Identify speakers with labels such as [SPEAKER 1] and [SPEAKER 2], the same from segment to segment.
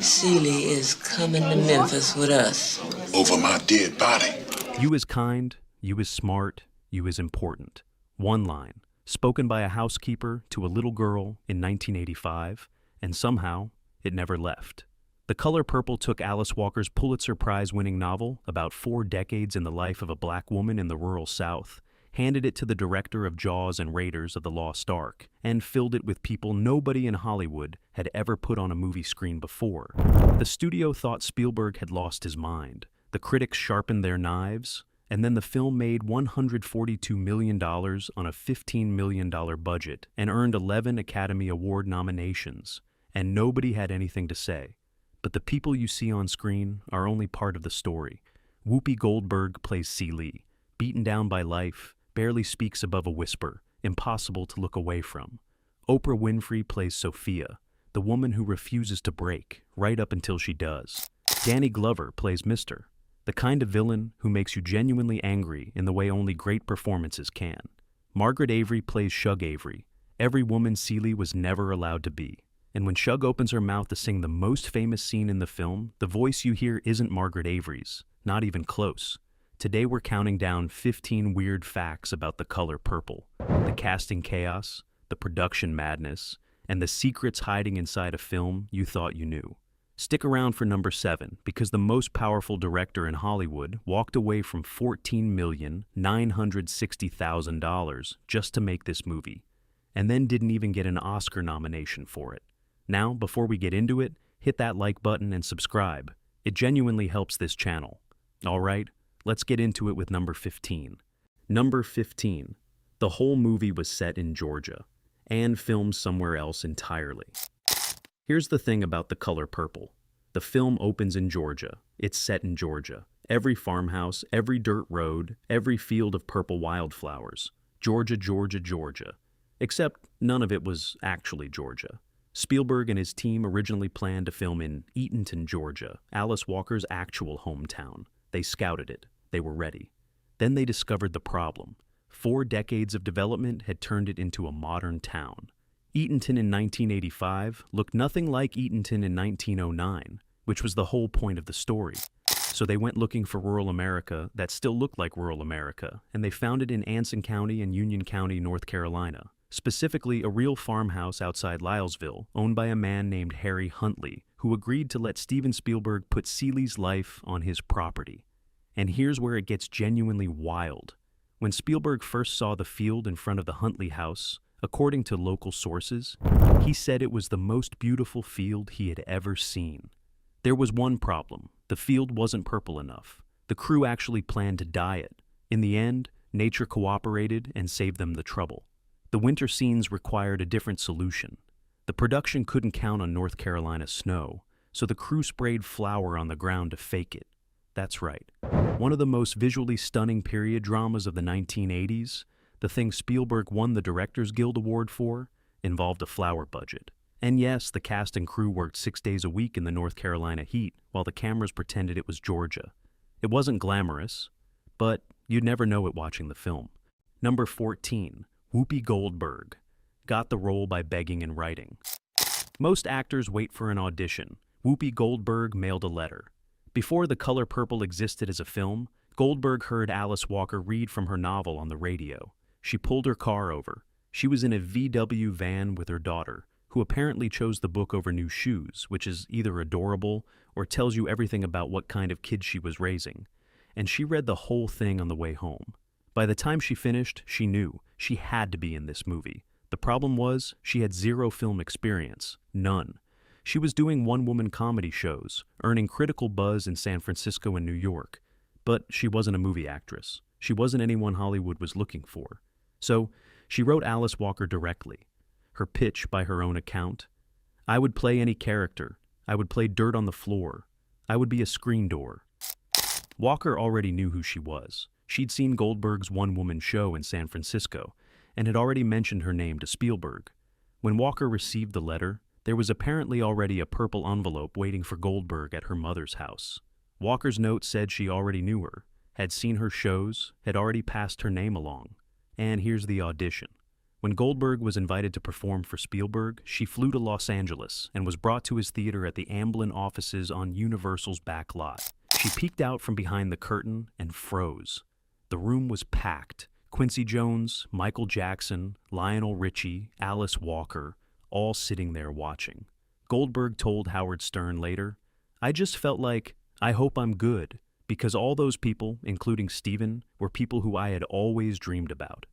[SPEAKER 1] Celie is coming to Memphis with us.
[SPEAKER 2] Over my dead body.
[SPEAKER 3] You is kind, you is smart, you is important. One line, spoken by a housekeeper to a little girl in 1985, and somehow it never left. The Color Purple took Alice Walker's Pulitzer Prize-winning novel, about 4 decades in the life of a black woman in the rural South, handed it to the director of Jaws and Raiders of the Lost Ark, and filled it with people nobody in Hollywood had ever put on a movie screen before. The studio thought Spielberg had lost his mind. The critics sharpened their knives, and then the film made $142 million on a $15 million budget and earned 11 Academy Award nominations, and nobody had anything to say. But the people you see on screen are only part of the story. Whoopi Goldberg plays Celie, beaten down by life, barely speaks above a whisper, impossible to look away from. Oprah Winfrey plays Sophia, the woman who refuses to break, right up until she does. Danny Glover plays Mr., the kind of villain who makes you genuinely angry in the way only great performances can. Margaret Avery plays Shug Avery, every woman Celie was never allowed to be. And when Shug opens her mouth to sing the most famous scene in the film, the voice you hear isn't Margaret Avery's, not even close. Today we're counting down 15 weird facts about The Color Purple, the casting chaos, the production madness, and the secrets hiding inside a film you thought you knew. Stick around for number 7, because the most powerful director in Hollywood walked away from $14,960,000 just to make this movie, and then didn't even get an Oscar nomination for it. Now, before we get into it, hit that like button and subscribe. It genuinely helps this channel. All right, let's get into it with number 15. Number 15. The whole movie was set in Georgia, and filmed somewhere else entirely. Here's the thing about The Color Purple. The film opens in Georgia. It's set in Georgia. Every farmhouse, every dirt road, every field of purple wildflowers. Georgia, Georgia, Georgia. Except none of it was actually Georgia. Spielberg and his team originally planned to film in Eatonton, Georgia, Alice Walker's actual hometown. They scouted it. They were ready. Then they discovered the problem. 4 decades of development had turned it into a modern town. Eatonton in 1985 looked nothing like Eatonton in 1909, which was the whole point of the story. So they went looking for rural America that still looked like rural America, and they found it in Anson County and Union County, North Carolina. Specifically, a real farmhouse outside Lylesville, owned by a man named Harry Huntley, who agreed to let Steven Spielberg put Celie's life on his property. And here's where it gets genuinely wild. When Spielberg first saw the field in front of the Huntley house, according to local sources, he said it was the most beautiful field he had ever seen. There was one problem. The field wasn't purple enough. The crew actually planned to dye it. In the end, nature cooperated and saved them the trouble. The winter scenes required a different solution. The production couldn't count on North Carolina snow, so the crew sprayed flour on the ground to fake it. That's right. One of the most visually stunning period dramas of the 1980s, the thing Spielberg won the Directors Guild Award for, involved a flour budget. And yes, the cast and crew worked 6 days a week in the North Carolina heat, while the cameras pretended it was Georgia. It wasn't glamorous, but you'd never know it watching the film. Number 14. Whoopi Goldberg got the role by begging and writing. Most actors wait for an audition. Whoopi Goldberg mailed a letter. Before The Color Purple existed as a film, Goldberg heard Alice Walker read from her novel on the radio. She pulled her car over. She was in a VW van with her daughter, who apparently chose the book over new shoes, which is either adorable or tells you everything about what kind of kid she was raising. And she read the whole thing on the way home. By the time she finished, she knew she had to be in this movie. The problem was, she had 0 film experience. None. She was doing one-woman comedy shows, earning critical buzz in San Francisco and New York. But she wasn't a movie actress. She wasn't anyone Hollywood was looking for. So, she wrote Alice Walker directly. Her pitch, by her own account: I would play any character. I would play dirt on the floor. I would be a screen door. Walker already knew who she was. She'd seen Goldberg's one-woman show in San Francisco and had already mentioned her name to Spielberg. When Walker received the letter, there was apparently already a purple envelope waiting for Goldberg at her mother's house. Walker's note said she already knew her, had seen her shows, had already passed her name along. And here's the audition. When Goldberg was invited to perform for Spielberg, she flew to Los Angeles and was brought to his theater at the Amblin offices on Universal's back lot. She peeked out from behind the curtain and froze. The room was packed. Quincy Jones, Michael Jackson, Lionel Richie, Alice Walker, all sitting there watching. Goldberg told Howard Stern later, "I just felt like, I hope I'm good, because all those people, including Steven, were people who I had always dreamed about."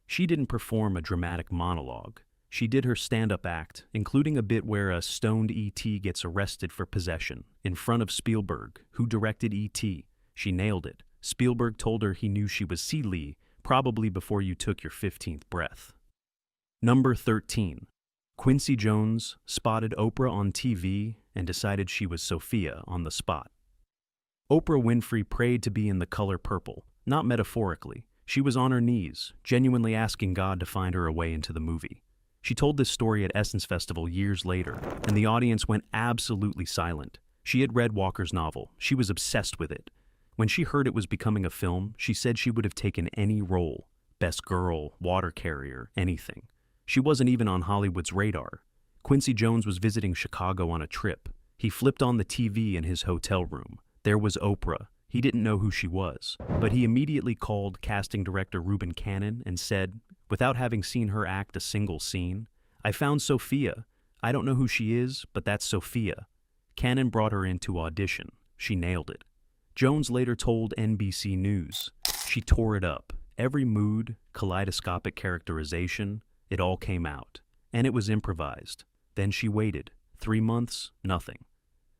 [SPEAKER 3] She didn't perform a dramatic monologue. She did her stand-up act, including a bit where a stoned E.T. gets arrested for possession, in front of Spielberg, who directed E.T. She nailed it. Spielberg told her he knew she was Celie, probably before you took your 15th breath. Number 13. Quincy Jones spotted Oprah on TV and decided she was Sophia on the spot. Oprah Winfrey prayed to be in the color purple, not metaphorically. She was on her knees, genuinely asking God to find her a way into the movie. She told this story at Essence Festival years later, and the audience went absolutely silent. She had read Walker's novel. She was obsessed with it. When she heard it was becoming a film, she said she would have taken any role. Best girl, water carrier, anything. She wasn't even on Hollywood's radar. Quincy Jones was visiting Chicago on a trip. He flipped on the TV in his hotel room. There was Oprah. He didn't know who she was, but he immediately called casting director Reuben Cannon and said, without having seen her act a single scene, "I found Sophia. I don't know who she is, but that's Sophia." Cannon brought her in to audition. She nailed it. Jones later told NBC News, "She tore it up. Every mood, kaleidoscopic characterization, it all came out. And it was improvised. Then she waited. 3 months, nothing."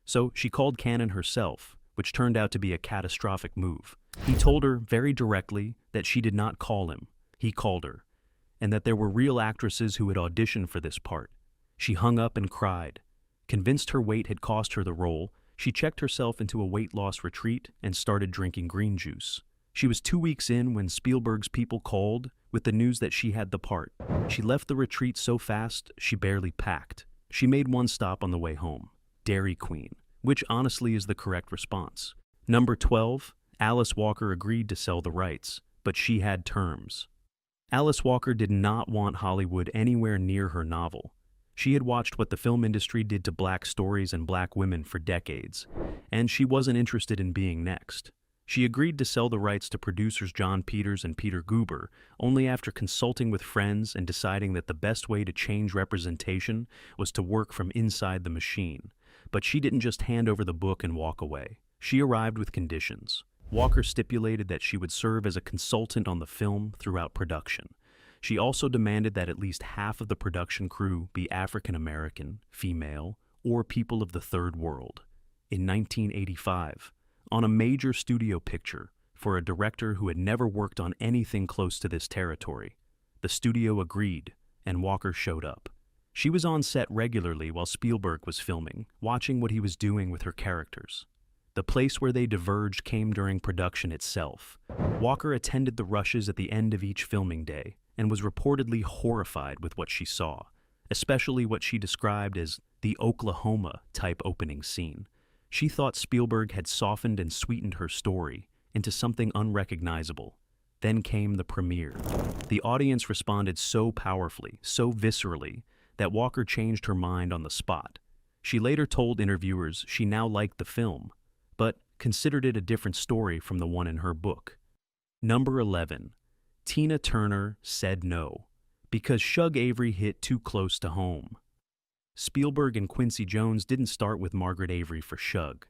[SPEAKER 3] So she called Cannon herself, which turned out to be a catastrophic move. He told her very directly that she did not call him. He called her. And that there were real actresses who had auditioned for this part. She hung up and cried. Convinced her weight had cost her the role, she checked herself into a weight loss retreat and started drinking green juice. She was 2 weeks in when Spielberg's people called with the news that she had the part. She left the retreat so fast, she barely packed. She made one stop on the way home, Dairy Queen, which honestly is the correct response. Number 12, Alice Walker agreed to sell the rights, but she had terms. Alice Walker did not want Hollywood anywhere near her novel. She had watched what the film industry did to black stories and black women for decades, and she wasn't interested in being next. She agreed to sell the rights to producers John Peters and Peter Guber only after consulting with friends and deciding that the best way to change representation was to work from inside the machine. But she didn't just hand over the book and walk away. She arrived with conditions. Walker stipulated that she would serve as a consultant on the film throughout production. She also demanded that at least half of the production crew be African American, female, or people of the third world. In 1985, on a major studio picture for a director who had never worked on anything close to this territory, the studio agreed, and Walker showed up. She was on set regularly while Spielberg was filming, watching what he was doing with her characters. The place where they diverged came during production itself. Walker attended the rushes at the end of each filming day and was reportedly horrified with what she saw, especially what she described as the Oklahoma-type opening scene. She thought Spielberg had softened and sweetened her story into something unrecognizable. Then came the premiere. The audience responded so powerfully, so viscerally, that Walker changed her mind on the spot. She later told interviewers she now liked the film, but considered it a different story from the one in her book. Number 11. Tina Turner said no, because Shug Avery hit too close to home. Spielberg and Quincy Jones didn't start with Margaret Avery for Shug.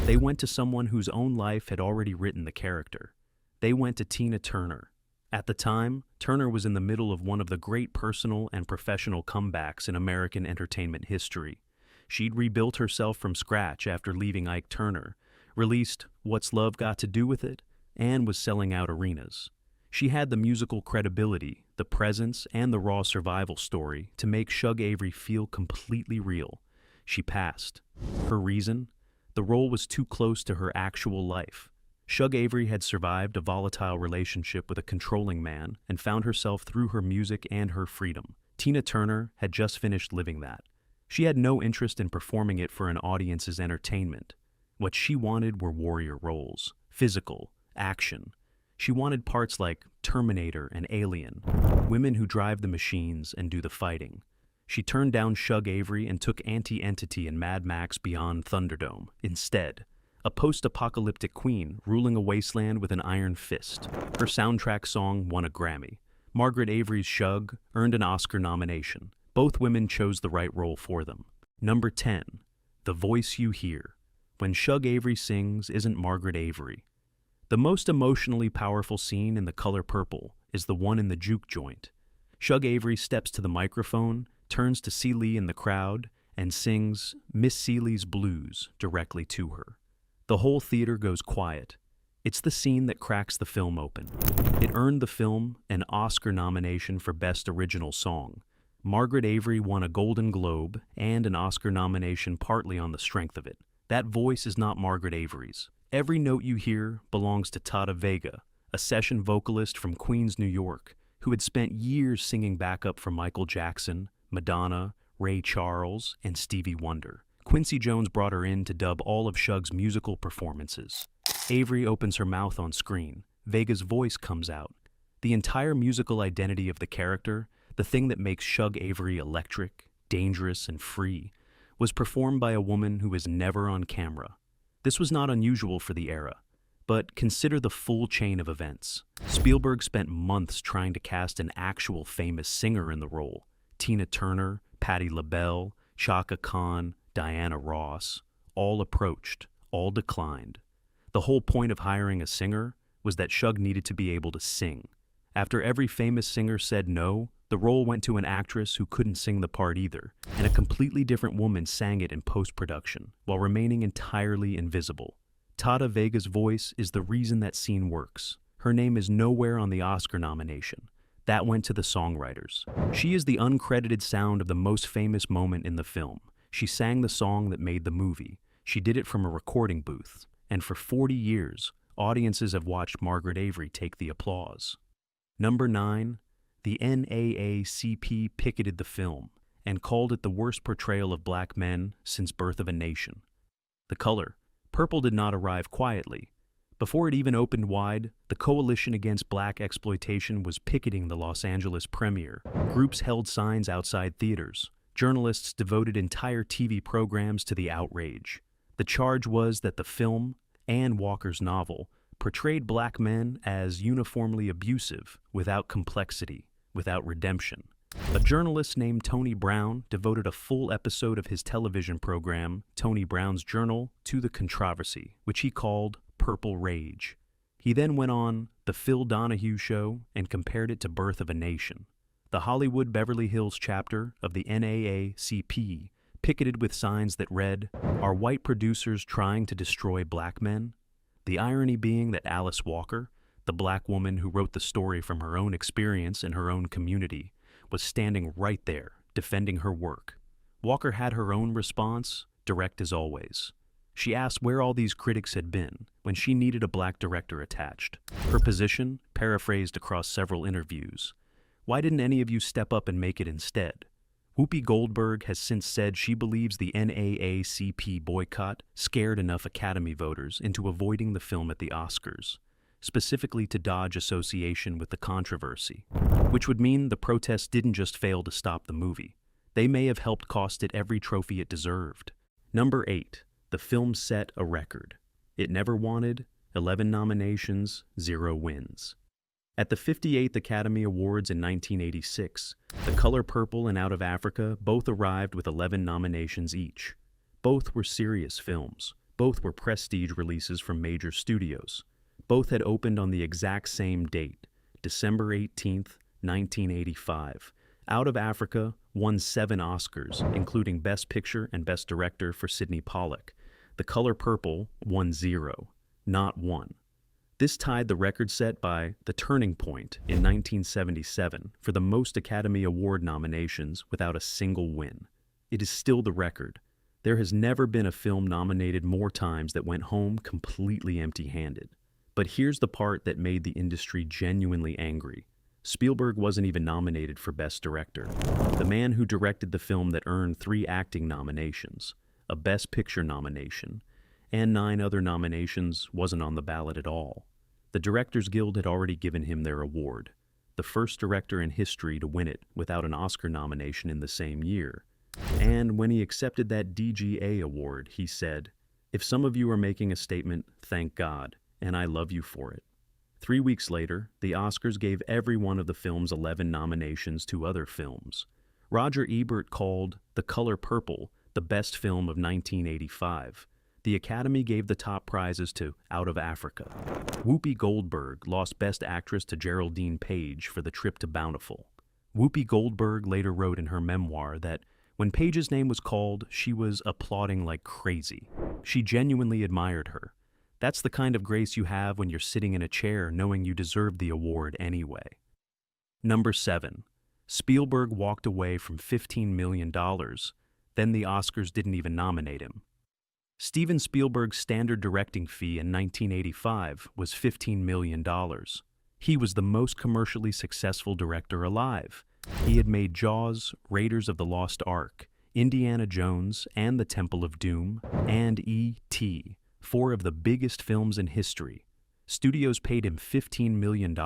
[SPEAKER 3] They went to someone whose own life had already written the character. They went to Tina Turner. At the time, Turner was in the middle of one of the great personal and professional comebacks in American entertainment history. She'd rebuilt herself from scratch after leaving Ike Turner, released What's Love Got to Do with It, and was selling out arenas. She had the musical credibility, the presence, and the raw survival story to make Shug Avery feel completely real. She passed. Her reason? The role was too close to her actual life. Shug Avery had survived a volatile relationship with a controlling man and found herself through her music and her freedom. Tina Turner had just finished living that. She had no interest in performing it for an audience's entertainment. What she wanted were warrior roles, physical, action. She wanted parts like Terminator and Alien, women who drive the machines and do the fighting. She turned down Shug Avery and took Anti-Entity and Mad Max Beyond Thunderdome instead. A post-apocalyptic queen ruling a wasteland with an iron fist. Her soundtrack song won a Grammy. Margaret Avery's Shug earned an Oscar nomination. Both women chose the right role for them. Number 10. The Voice You Hear. When Shug Avery sings isn't Margaret Avery. The most emotionally powerful scene in The Color Purple is the one in the juke joint. Shug Avery steps to the microphone, turns to Celie in the crowd, and sings Miss Celie's Blues directly to her. The whole theater goes quiet. It's the scene that cracks the film open. It earned the film an Oscar nomination for Best Original Song. Margaret Avery won a Golden Globe and an Oscar nomination partly on the strength of it. That voice is not Margaret Avery's. Every note you hear belongs to Tata Vega, a session vocalist from Queens, New York, who had spent years singing backup for Michael Jackson, Madonna, Ray Charles, and Stevie Wonder. Quincy Jones brought her in to dub all of Shug's musical performances. Avery opens her mouth on screen. Vega's voice comes out. The entire musical identity of the character, the thing that makes Shug Avery electric, dangerous, and free, was performed by a woman who is never on camera. This was not unusual for the era, but consider the full chain of events. Spielberg spent months trying to cast an actual famous singer in the role. Tina Turner, Patti LaBelle, Chaka Khan, Diana Ross, all approached, all declined. The whole point of hiring a singer was that Shug needed to be able to sing. After every famous singer said no, the role went to an actress who couldn't sing the part either, and a completely different woman sang it in post-production, while remaining entirely invisible. Tata Vega's voice is the reason that scene works. Her name is nowhere on the Oscar nomination. That went to the songwriters. She is the uncredited sound of the most famous moment in the film. She sang the song that made the movie. She did it from a recording booth. And for 40 years, audiences have watched Margaret Avery take the applause. Number 9. The NAACP picketed the film and called it the worst portrayal of black men since Birth of a Nation. The Color Purple did not arrive quietly. Before it even opened wide, the Coalition Against Black Exploitation was picketing the Los Angeles premiere. Groups held signs outside theaters. Journalists devoted entire TV programs to the outrage. The charge was that the film, and Walker's novel, portrayed black men as uniformly abusive, without complexity, without redemption. A journalist named Tony Brown devoted a full episode of his television program, Tony Brown's Journal, to the controversy, which he called Purple Rage. He then went on The Phil Donahue Show and compared it to Birth of a Nation. The Hollywood Beverly Hills chapter of the NAACP picketed with signs that read, "Are white producers trying to destroy black men?" The irony being that Alice Walker, the black woman who wrote the story from her own experience in her own community, was standing right there, defending her work. Walker had her own response, direct as always. She asked where all these critics had been when she needed a black director attached. Her position, paraphrased across several interviews: "Why didn't any of you step up and make it instead?" Whoopi Goldberg has since said she believes the NAACP boycott scared enough Academy voters into avoiding the film at the Oscars, specifically to dodge association with the controversy, which would mean the protests didn't just fail to stop the movie. They may have helped cost it every trophy it deserved. Number 8. The film set a record. It never wanted, 11 nominations, 0 wins. At the 58th Academy Awards in 1986, The Color Purple and Out of Africa both arrived with 11 nominations each. Both were serious films. Both were prestige releases from major studios. Both had opened on the exact same date, December 18th, 1985. Out of Africa won 7 Oscars, including Best Picture and Best Director for Sidney Pollack. The Color Purple won 0, not 1. This tied the record set by The Turning Point in 1977 for the most Academy Award nominations without a single win. It is still the record. There has never been a film nominated more times that went home completely empty-handed. But here's the part that made the industry genuinely angry. Spielberg wasn't even nominated for Best Director. The man who directed the film that earned 3 acting nominations, a Best Picture nomination, and 9 other nominations wasn't on the ballot at all. The Directors Guild had already given him their award, the first director in history to win it without an Oscar nomination in the same year. And when he accepted that DGA award, he said, "If some of you are making a statement, thank God, and I love you for it." 3 weeks later, the Oscars gave every one of the film's 11 nominations to other films. Roger Ebert called The Color Purple the best film of 1985. The Academy gave the top prizes to Out of Africa. Whoopi Goldberg lost Best Actress to Geraldine Page for The Trip to Bountiful. Whoopi Goldberg later wrote in her memoir that when Page's name was called, she was applauding like crazy. She genuinely admired her. That's the kind of grace you have when you're sitting in a chair knowing you deserve the award anyway. Number 7. Spielberg walked away from $15 million. Then the Oscars didn't even nominate him. Steven Spielberg's standard directing fee in 1985 was $15 million. He was the most commercially successful director alive. He had made Jaws, Raiders of the Lost Ark, Indiana Jones and the Temple of Doom, and E.T., 4 of the biggest films in history. Studios paid him $15 million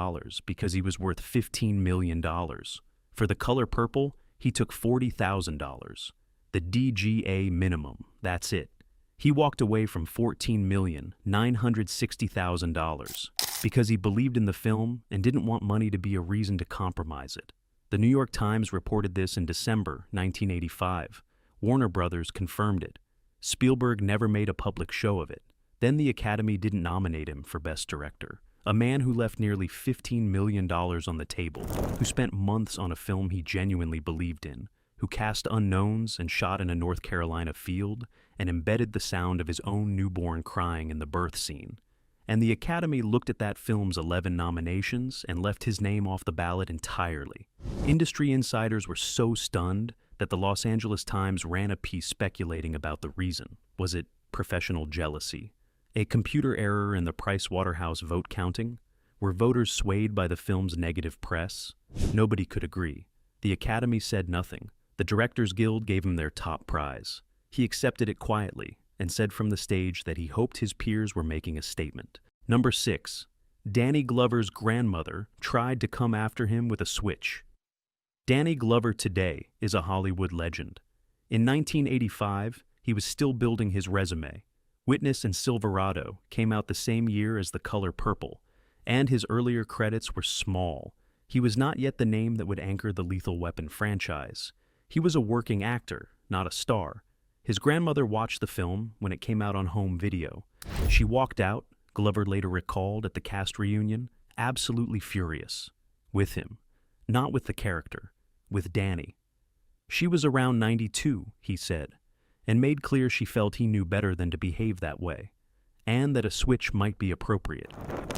[SPEAKER 3] because he was worth $15 million. For The Color Purple, he took $40,000. The DGA minimum, that's it. He walked away from $14,960,000 because he believed in the film and didn't want money to be a reason to compromise it. The New York Times reported this in December 1985. Warner Brothers confirmed it. Spielberg never made a public show of it. Then the Academy didn't nominate him for Best Director. A man who left nearly $15 million on the table, who spent months on a film he genuinely believed in, who cast unknowns and shot in a North Carolina field and embedded the sound of his own newborn crying in the birth scene. And the Academy looked at that film's 11 nominations and left his name off the ballot entirely. Industry insiders were so stunned that the Los Angeles Times ran a piece speculating about the reason. Was it professional jealousy? A computer error in the Price-Waterhouse vote counting? Were voters swayed by the film's negative press? Nobody could agree. The Academy said nothing. The Directors Guild gave him their top prize. He accepted it quietly and said from the stage that he hoped his peers were making a statement. Number 6. Danny Glover's grandmother tried to come after him with a switch. Danny Glover today is a Hollywood legend. In 1985, he was still building his resume. Witness and Silverado came out the same year as The Color Purple, and his earlier credits were small. He was not yet the name that would anchor the Lethal Weapon franchise. He was a working actor, not a star. His grandmother watched the film when it came out on home video. She walked out, Glover later recalled at the cast reunion, absolutely furious. With him. Not with the character. With Danny. She was around 92, he said, and made clear she felt he knew better than to behave that way, and that a switch might be appropriate.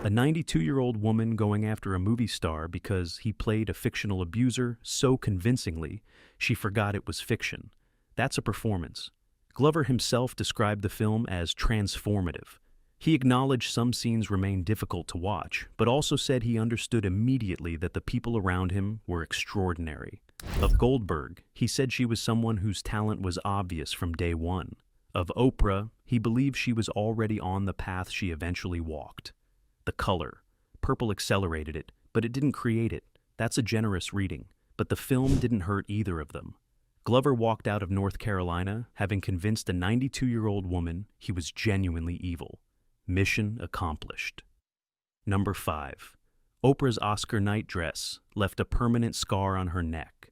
[SPEAKER 3] A 92-year-old woman going after a movie star because he played a fictional abuser so convincingly she forgot it was fiction. That's a performance. Glover himself described the film as transformative. He acknowledged some scenes remained difficult to watch, but also said he understood immediately that the people around him were extraordinary. Of Goldberg, he said she was someone whose talent was obvious from day one. Of Oprah, he believed she was already on the path she eventually walked. The color. Purple accelerated it, but it didn't create it. That's a generous reading. But the film didn't hurt either of them. Glover walked out of North Carolina, having convinced a 92-year-old woman he was genuinely evil. Mission accomplished. Number 5. Oprah's Oscar night dress left a permanent scar on her neck.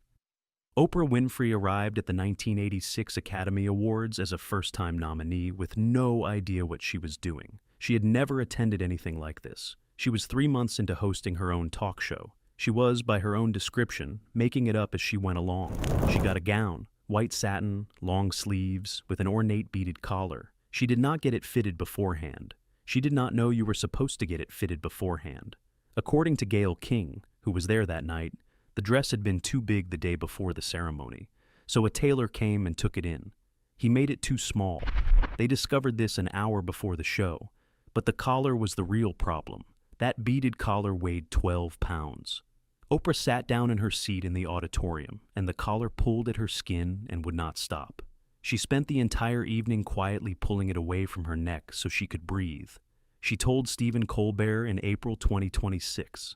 [SPEAKER 3] Oprah Winfrey arrived at the 1986 Academy Awards as a first-time nominee with no idea what she was doing. She had never attended anything like this. She was 3 months into hosting her own talk show. She was, by her own description, making it up as she went along. She got a gown, white satin, long sleeves, with an ornate beaded collar. She did not get it fitted beforehand. She did not know you were supposed to get it fitted beforehand. According to Gayle King, who was there that night, the dress had been too big the day before the ceremony, so a tailor came and took it in. He made it too small. They discovered this an hour before the show, but the collar was the real problem. That beaded collar weighed 12 pounds. Oprah sat down in her seat in the auditorium, and the collar pulled at her skin and would not stop. She spent the entire evening quietly pulling it away from her neck so she could breathe. She told Stephen Colbert in April 2026.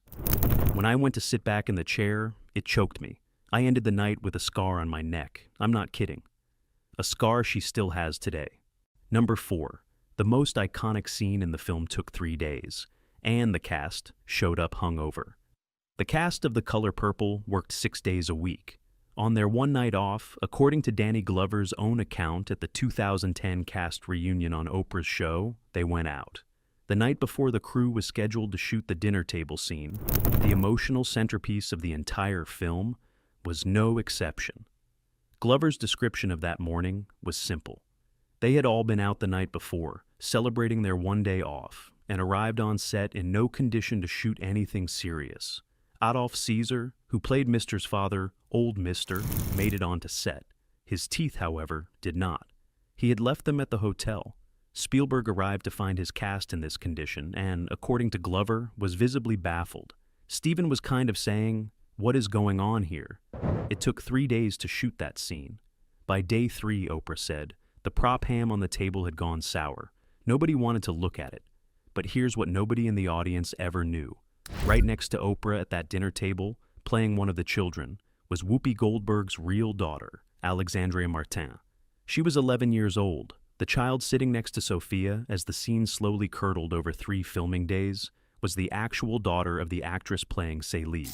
[SPEAKER 3] When I went to sit back in the chair, it choked me. I ended the night with a scar on my neck. I'm not kidding. A scar she still has today. Number 4. The most iconic scene in the film took 3 days, and the cast showed up hungover. The cast of The Color Purple worked 6 days a week. On their one night off, according to Danny Glover's own account at the 2010 cast reunion on Oprah's show, they went out. The night before the crew was scheduled to shoot the dinner table scene, the emotional centerpiece of the entire film, was no exception. Glover's description of that morning was simple. They had all been out the night before, celebrating their one day off, and arrived on set in no condition to shoot anything serious. Adolph Caesar, who played Mister's father, Old Mister, made it onto set. His teeth, however, did not. He had left them at the hotel. Spielberg arrived to find his cast in this condition and, according to Glover, was visibly baffled. Steven was kind of saying, "What is going on here?" It took 3 days to shoot that scene. By day 3, Oprah said, the prop ham on the table had gone sour. Nobody wanted to look at it. But here's what nobody in the audience ever knew. Right next to Oprah at that dinner table, playing one of the children, was Whoopi Goldberg's real daughter, Alexandria Martin. She was 11 years old. The child sitting next to Sophia as the scene slowly curdled over 3 filming days was the actual daughter of the actress playing Celie.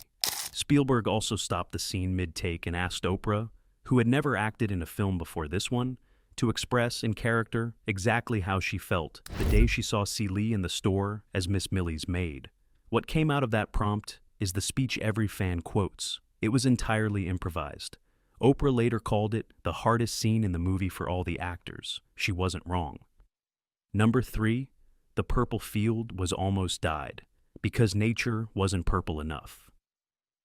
[SPEAKER 3] Spielberg also stopped the scene mid-take and asked Oprah, who had never acted in a film before this one, to express in character exactly how she felt the day she saw Celie in the store as Miss Millie's maid. What came out of that prompt is the speech every fan quotes. It was entirely improvised. Oprah later called it the hardest scene in the movie for all the actors. She wasn't wrong. Number 3, the purple field was almost dyed, because nature wasn't purple enough.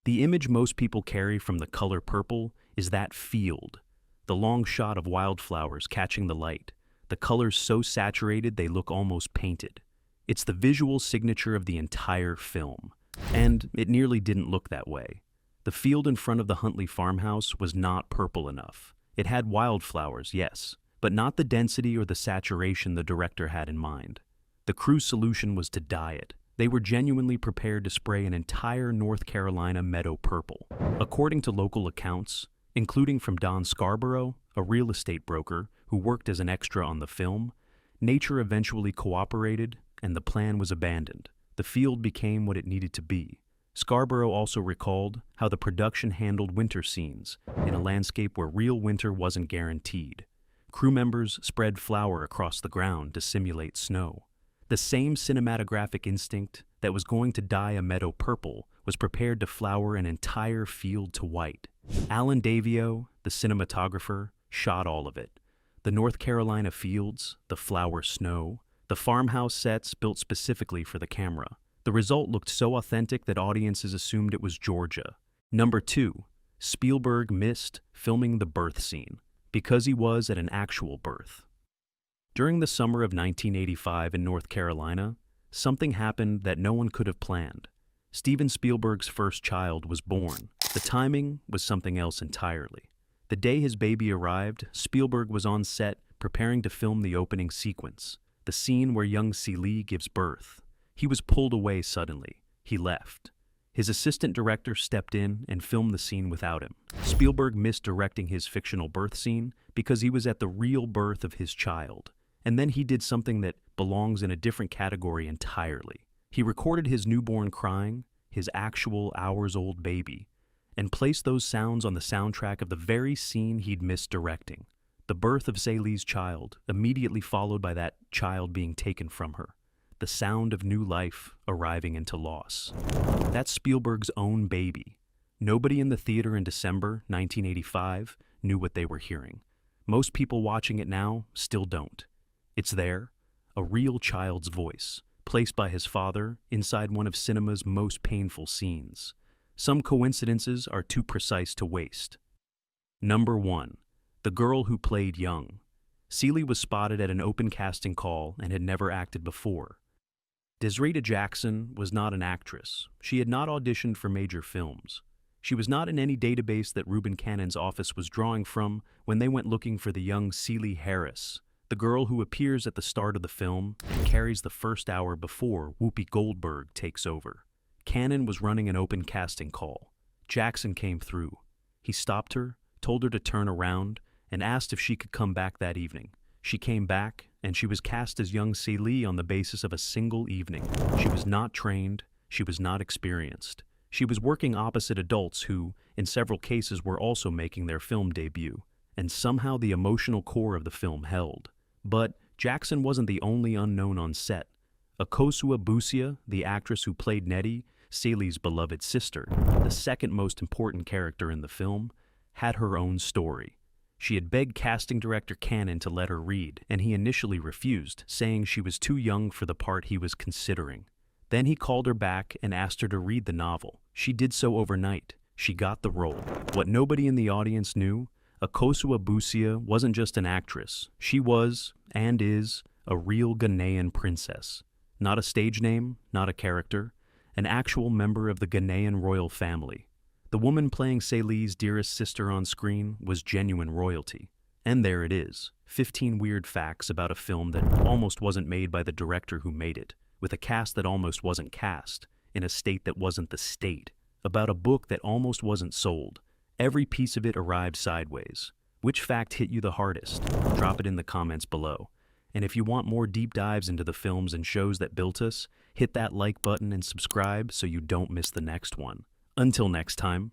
[SPEAKER 3] The image most people carry from The Color Purple is that field, the long shot of wildflowers catching the light, the colors so saturated they look almost painted. It's the visual signature of the entire film, and it nearly didn't look that way. The field in front of the Huntley farmhouse was not purple enough. It had wildflowers, yes, but not the density or the saturation the director had in mind. The crew's solution was to dye it. They were genuinely prepared to spray an entire North Carolina meadow purple. According to local accounts, including from Don Scarborough, a real estate broker who worked as an extra on the film, nature eventually cooperated and the plan was abandoned. The field became what it needed to be. Scarborough also recalled how the production handled winter scenes in a landscape where real winter wasn't guaranteed. Crew members spread flour across the ground to simulate snow. The same cinematographic instinct that was going to dye a meadow purple was prepared to flower an entire field to white. Alan Davio, the cinematographer, shot all of it. The North Carolina fields, the flower snow, the farmhouse sets built specifically for the camera. The result looked so authentic that audiences assumed it was Georgia. Number 2, Spielberg missed filming the birth scene because he was at an actual birth. During the summer of 1985 in North Carolina, something happened that no one could have planned. Steven Spielberg's first child was born. The timing was something else entirely. The day his baby arrived, Spielberg was on set preparing to film the opening sequence, the scene where young Celie gives birth. He was pulled away suddenly. He left. His assistant director stepped in and filmed the scene without him. Spielberg missed directing his fictional birth scene because he was at the real birth of his child. And then he did something that belongs in a different category entirely. He recorded his newborn crying, his actual hours-old baby, and placed those sounds on the soundtrack of the very scene he'd missed directing. The birth of Celie's child, immediately followed by that child being taken from her. The sound of new life arriving into loss. That's Spielberg's own baby. Nobody in the theater in December 1985 knew what they were hearing. Most people watching it now still don't. It's there, a real child's voice, placed by his father inside one of cinema's most painful scenes. Some coincidences are too precise to waste. Number 1, the girl who played young. Celie was spotted at an open casting call and had never acted before. Desrita Jackson was not an actress. She had not auditioned for major films. She was not in any database that Reuben Cannon's office was drawing from when they went looking for the young Celie Harris, the girl who appears at the start of the film and carries the first hour before Whoopi Goldberg takes over. Cannon was running an open casting call. Jackson came through. He stopped her, told her to turn around, and asked if she could come back that evening. She came back, and she was cast as young Celie on the basis of a single evening. She was not trained. She was not experienced. She was working opposite adults who, in several cases, were also making their film debut. And somehow the emotional core of the film held. But Jackson wasn't the only unknown on set. Akosua Busia, the actress who played Nettie, Celie's beloved sister, the second most important character in the film, had her own story. She had begged casting director Cannon to let her read, and he initially refused, saying she was too young for the part he was considering. Then he called her back and asked her to read the novel. She did so overnight. She got the role. What nobody in the audience knew, Akosua Busia wasn't just an actress. She was, and is, a real Ghanaian princess. Not a stage name, not a character, an actual member of the Ghanaian royal family. The woman playing Celie's dearest sister on screen was genuine royalty. And there it is, 15 weird facts about a film that almost wasn't made by the director who made it, with a cast that almost wasn't cast, in a state that wasn't the state, about a book that almost wasn't sold. Every piece of it arrived sideways. Which fact hit you the hardest? Drop it in the comments below. And if you want more deep dives into the films and shows that built us, hit that like button and subscribe so you don't miss the next one. Until next time.